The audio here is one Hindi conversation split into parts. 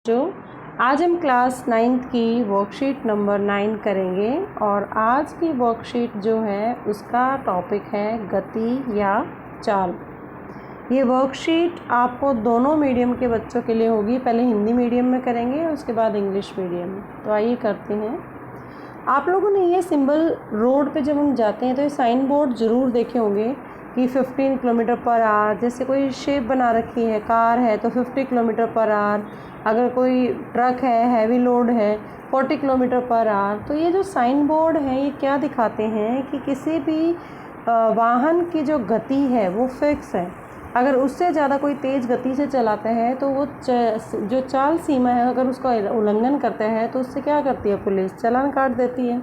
जो आज हम क्लास 9th की वर्कशीट नंबर 9 करेंगे और आज की वर्कशीट जो है उसका टॉपिक है गति या चाल। ये वर्कशीट आपको दोनों मीडियम के बच्चों के लिए होगी। पहले हिंदी मीडियम में करेंगे और उसके बाद इंग्लिश मीडियम में। तो आइए करते हैं। आप लोगों ने ये सिंबल रोड पे जब हम जाते हैं तो ये साइन बोर्ड ज़रूर देखे होंगे कि 15 किलोमीटर पर आवर, जैसे कोई शेप बना रखी है, कार है तो 50 किलोमीटर पर आवर, अगर कोई ट्रक है, हैवी लोड है 40 किलोमीटर पर आवर। तो ये जो साइन बोर्ड है ये क्या दिखाते हैं कि किसी भी वाहन की जो गति है वो फिक्स है। अगर उससे ज़्यादा कोई तेज़ गति से चलाता है तो वो जो चाल सीमा है अगर उसका उल्लंघन करता है तो उससे क्या करती है पुलिस, चालान काट देती है।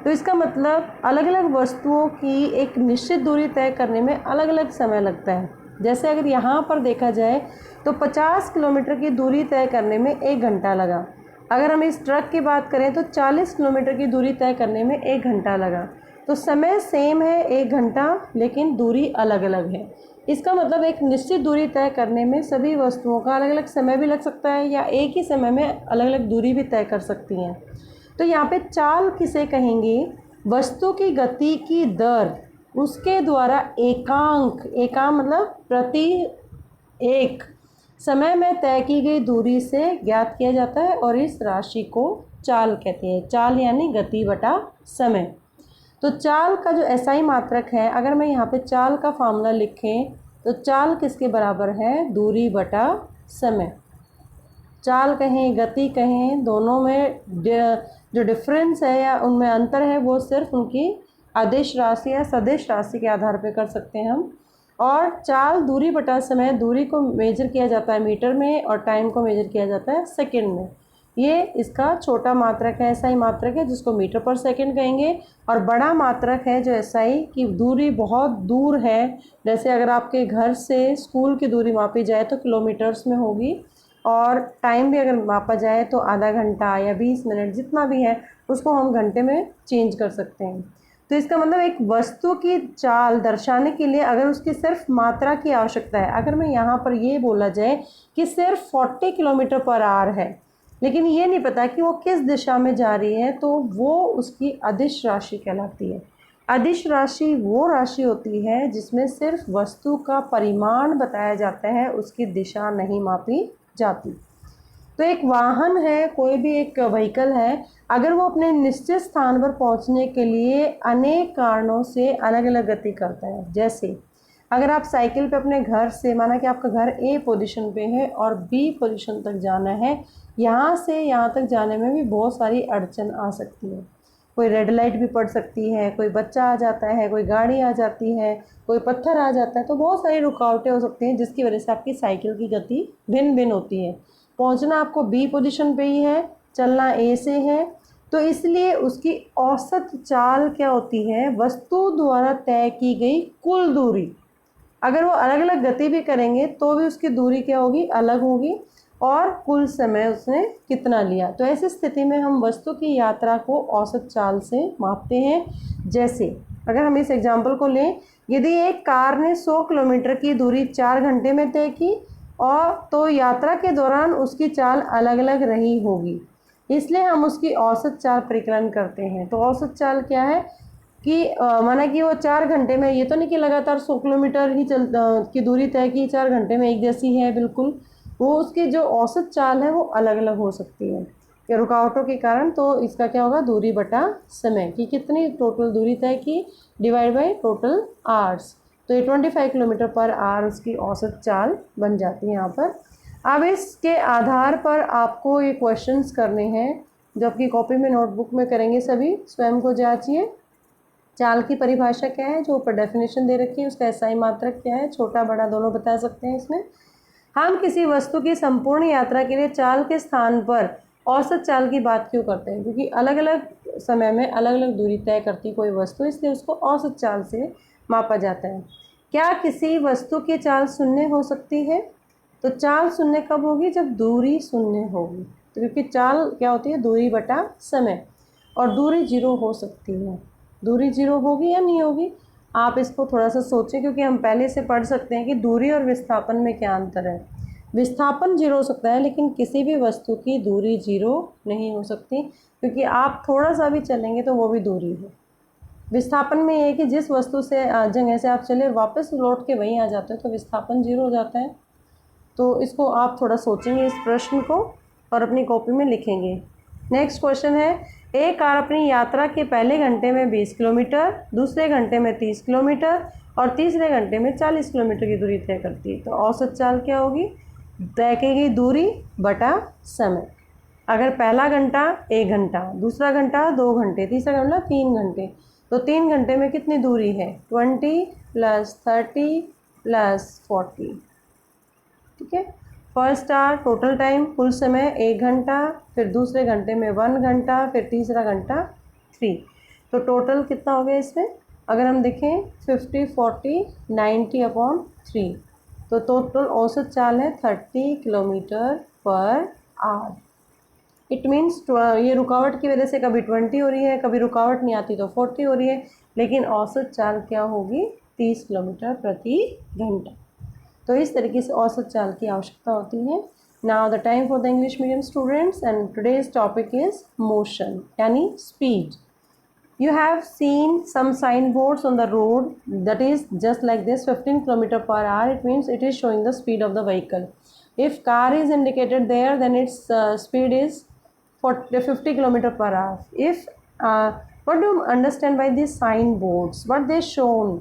तो इसका मतलब अलग अलग वस्तुओं की एक निश्चित दूरी तय करने में अलग अलग समय लगता है। जैसे अगर यहाँ पर देखा जाए तो 50 किलोमीटर की दूरी तय करने में 1 घंटा लगा। अगर हम इस ट्रक की बात करें तो 40 किलोमीटर की दूरी तय करने में 1 घंटा लगा। तो समय सेम है 1 घंटा, लेकिन दूरी अलग अलग है। इसका मतलब एक निश्चित दूरी तय करने में सभी वस्तुओं का अलग अलग समय भी लग सकता है या एक ही समय में अलग अलग दूरी भी तय कर सकती हैं। तो यहाँ पे चाल किसे कहेंगे? वस्तु की गति की दर उसके द्वारा एकांक मतलब प्रति एक समय में तय की गई दूरी से ज्ञात किया जाता है और इस राशि को चाल कहते हैं। चाल यानी गति बटा समय। तो चाल का जो एसआई मात्रक है, अगर मैं यहाँ पे चाल का फार्मूला लिखें तो चाल किसके बराबर है? दूरी बटा समय। चाल कहें, गति कहें, दोनों में जो डिफरेंस है या उनमें अंतर है वो सिर्फ उनकी अदिश राशि या सदिश राशि के आधार पर कर सकते हैं हम। और चाल दूरी बटा समय, दूरी को मेजर किया जाता है मीटर में और टाइम को मेजर किया जाता है सेकंड में। ये इसका छोटा मात्रक है, एसआई मात्रक है जिसको मीटर पर सेकंड कहेंगे। और बड़ा मात्रक है जो एसआई की दूरी बहुत दूर है, जैसे अगर आपके घर से स्कूल की दूरी मापी जाए तो किलोमीटर्स में होगी और टाइम भी अगर मापा जाए तो आधा घंटा या 20 मिनट जितना भी है उसको हम घंटे में चेंज कर सकते हैं। तो इसका मतलब एक वस्तु की चाल दर्शाने के लिए अगर उसकी सिर्फ मात्रा की आवश्यकता है, अगर मैं यहाँ पर ये बोला जाए कि सिर्फ 40 किलोमीटर पर आवर है लेकिन ये नहीं पता कि वो किस दिशा में जा रही है, तो वो उसकी अदिश राशि कहलाती है। अदिश राशि वो राशि होती है जिसमें सिर्फ वस्तु का परिमाण बताया जाता है, उसकी दिशा नहीं मापी जाती। तो एक वाहन है, कोई भी एक व्हीकल है, अगर वो अपने निश्चित स्थान पर पहुंचने के लिए अनेक कारणों से अलग अलग गति करता है। जैसे अगर आप साइकिल पे अपने घर से, माना कि आपका घर ए पोजीशन पे है और बी पोजीशन तक जाना है, यहाँ से यहाँ तक जाने में भी बहुत सारी अड़चन आ सकती है। कोई रेड लाइट भी पड़ सकती है, कोई बच्चा आ जाता है, कोई गाड़ी आ जाती है, कोई पत्थर आ जाता है, तो बहुत सारी रुकावटें हो सकती हैं जिसकी वजह से आपकी साइकिल की गति भिन्न भिन्न होती है। पहुंचना आपको बी पोजीशन पे ही है, चलना ए से है, तो इसलिए उसकी औसत चाल क्या होती है? वस्तु द्वारा तय की गई कुल दूरी। अगर वो अलग अलग गति भी करेंगे तो भी उसकी दूरी क्या होगी? अलग होगी। और कुल समय उसने कितना लिया। तो ऐसी स्थिति में हम वस्तु की यात्रा को औसत चाल से मापते हैं। जैसे अगर हम इस एग्जाम्पल को लें, यदि एक कार ने 100 किलोमीटर की दूरी 4 घंटे में तय की और तो यात्रा के दौरान उसकी चाल अलग अलग रही होगी, इसलिए हम उसकी औसत चाल परिकलन करते हैं। तो औसत चाल क्या है कि माना कि वो 4 घंटे में, ये तो नहीं कि लगातार 100 किलोमीटर ही की दूरी तय की 4 घंटे में एक जैसी है बिल्कुल, वो उसकी जो औसत चाल है वो अलग अलग हो सकती है या रुकावटों के कारण। तो इसका क्या होगा? दूरी बटा समय कि कितनी टोटल दूरी तय की डिवाइड बाई टोटल आवर्स। तो ये 25 किलोमीटर पर आवर उसकी औसत चाल बन जाती है यहाँ पर। अब इसके आधार पर आपको ये क्वेश्चंस करने हैं जो आपकी कॉपी में नोटबुक में करेंगे। सभी स्वयं को जांचिए। चाल की परिभाषा क्या है? जो ऊपर डेफिनेशन दे रखी है उसका एसआई मात्रक क्या है? छोटा बड़ा दोनों बता सकते हैं इसमें। हम किसी वस्तु की संपूर्ण यात्रा के लिए चाल के स्थान पर औसत चाल की बात क्यों करते हैं? क्योंकि अलग अलग समय में अलग अलग दूरी तय करती कोई वस्तु, इसलिए उसको औसत चाल से मापा जाता है। क्या किसी वस्तु की चाल शून्य हो सकती है? तो चाल शून्य कब होगी? जब दूरी शून्य होगी। तो क्योंकि चाल क्या होती है? दूरी बटा समय, और दूरी 0 हो सकती है। दूरी 0 होगी या नहीं होगी? आप इसको थोड़ा सा सोचें, क्योंकि हम पहले से पढ़ सकते हैं कि दूरी और विस्थापन में क्या अंतर है। विस्थापन जीरो हो सकता है लेकिन किसी भी वस्तु की दूरी जीरो नहीं हो सकती, क्योंकि आप थोड़ा सा भी चलेंगे तो वो भी दूरी है। विस्थापन में ये है कि जिस वस्तु से जगह से आप चले वापस लौट के वहीं आ जाते हैं तो विस्थापन जीरो हो जाता है। तो इसको आप थोड़ा सोचेंगे इस प्रश्न को और अपनी कॉपी में लिखेंगे। नेक्स्ट क्वेश्चन है, एक कार अपनी यात्रा के पहले घंटे में 20 किलोमीटर, दूसरे घंटे में 30 किलोमीटर और तीसरे घंटे में 40 किलोमीटर की दूरी तय करती है। तो औसत चाल क्या होगी? तय की गई दूरी बटा समय। अगर पहला घंटा 1 घंटा, दूसरा घंटा 2 घंटे, तीसरा घंटा 3 घंटे, तो 3 घंटे में कितनी दूरी है? 20 + 30 + 40। ठीक है। फर्स्ट आवर टोटल टाइम कुल समय 1 घंटा, फिर दूसरे घंटे में 1 घंटा, फिर तीसरा घंटा 3। तो टोटल कितना हो गया इसमें? अगर हम देखें 50 40 90/3, तो टोटल औसत चाल है 30 kilometre per hour. It means ये रुकावट की वजह से कभी 20 हो रही है, कभी रुकावट नहीं आती तो 40 हो रही है, लेकिन औसत चाल क्या होगी? 30 किलोमीटर प्रति घंटा। तो इस तरीके से औसत चाल की आवश्यकता होती है। Now the time for the English medium students and today's topic is motion यानी speed. You have seen some signboards on the road that is just like this 15 km/h. It means it is showing the speed of the vehicle. If car is indicated there, then its speed is 50 km/h. If what do you understand by these signboards? What they shown?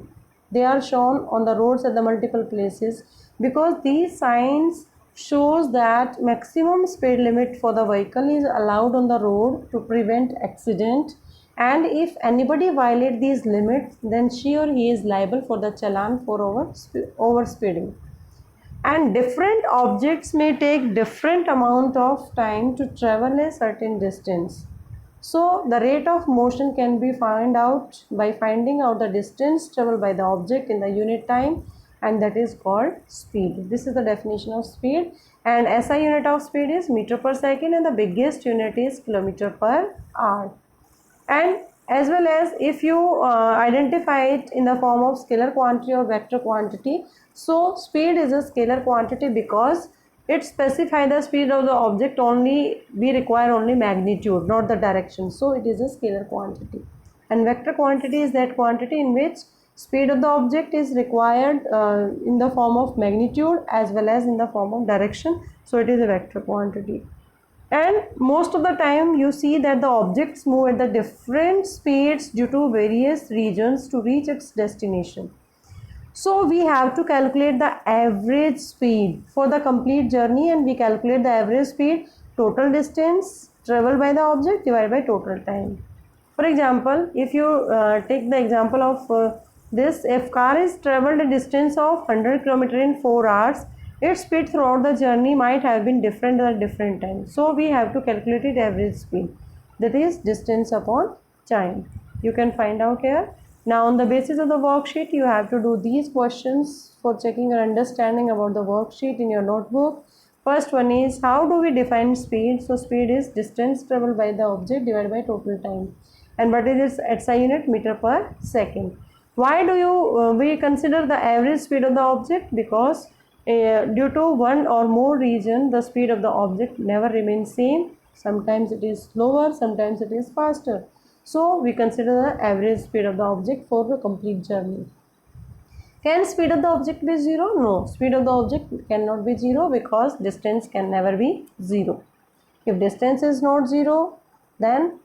They are shown on the roads at the multiple places because these signs shows that maximum speed limit for the vehicle is allowed on the road to prevent accident. And if anybody violate these limits, then she or he is liable for the challan for overspeeding. And different objects may take different amount of time to travel a certain distance. So the rate of motion can be found out by finding out the distance traveled by the object in the unit time, and that is called speed. This is the definition of speed, and SI unit of speed is meter per second and the biggest unit is kilometer per hour. And as well as if you identify it in the form of scalar quantity or vector quantity, so speed is a scalar quantity because it specify the speed of the object only. We require only magnitude, not the direction, so it is a scalar quantity. And vector quantity is that quantity in which speed of the object is required in the form of magnitude as well as in the form of direction, so it is a vector quantity. And most of the time you see that the objects move at the different speeds due to various regions to reach its destination. So we have to calculate the average speed for the complete journey, and we calculate the average speed, total distance traveled by the object divided by total time. For example, if you take the example of this, if car is traveled a distance of 100 km in 4 hours, its speed throughout the journey might have been different at different times. So we have to calculate its average speed, that is distance upon time. You can find out here. Now on the basis of the worksheet, you have to do these questions for checking your understanding about the worksheet in your notebook. First one is, how do we define speed? So speed is distance traveled by the object divided by total time. And what is its SI unit? Meter per second. Why do we consider the average speed of the object? Because due to one or more region, the speed of the object never remains same. Sometimes it is slower, sometimes it is faster. So we consider the average speed of the object for the complete journey. Can speed of the object be zero? No, speed of the object cannot be zero because distance can never be zero. If distance is not zero, then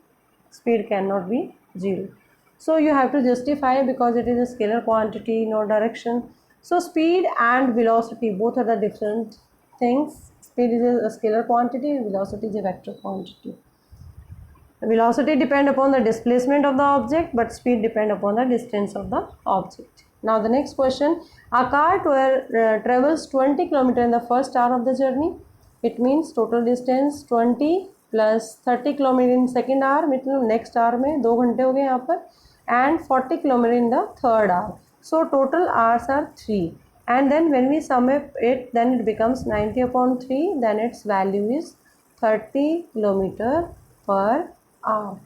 speed cannot be zero. So you have to justify because it is a scalar quantity, no direction. So speed and velocity both are the different things. Speed is a scalar quantity, velocity is a vector quantity. Velocity depend upon the displacement of the object, but speed depend upon the distance of the object. Now the next question, a car travels 20 km in the first hour of the journey. It means total distance 20 plus 30 km in second hour, मतलब next hour में 2 घंटे हो गए यहाँ पर, and 40 km in the third hour. So total hours are 3, and then when we sum up it, then it becomes 90/3, then its value is 30 km per hour.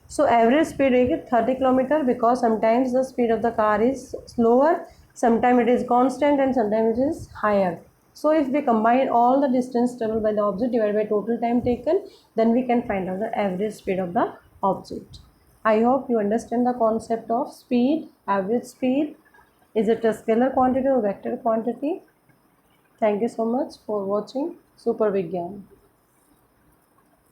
So average speed is 30 km because sometimes the speed of the car is slower, sometimes it is constant, and sometimes it is higher. So if we combine all the distance traveled by the object divided by total time taken, then we can find out the average speed of the object. I hope you understand the concept of speed, average speed. Is it a scalar quantity or vector quantity? Thank you so much for watching Super Vigyan.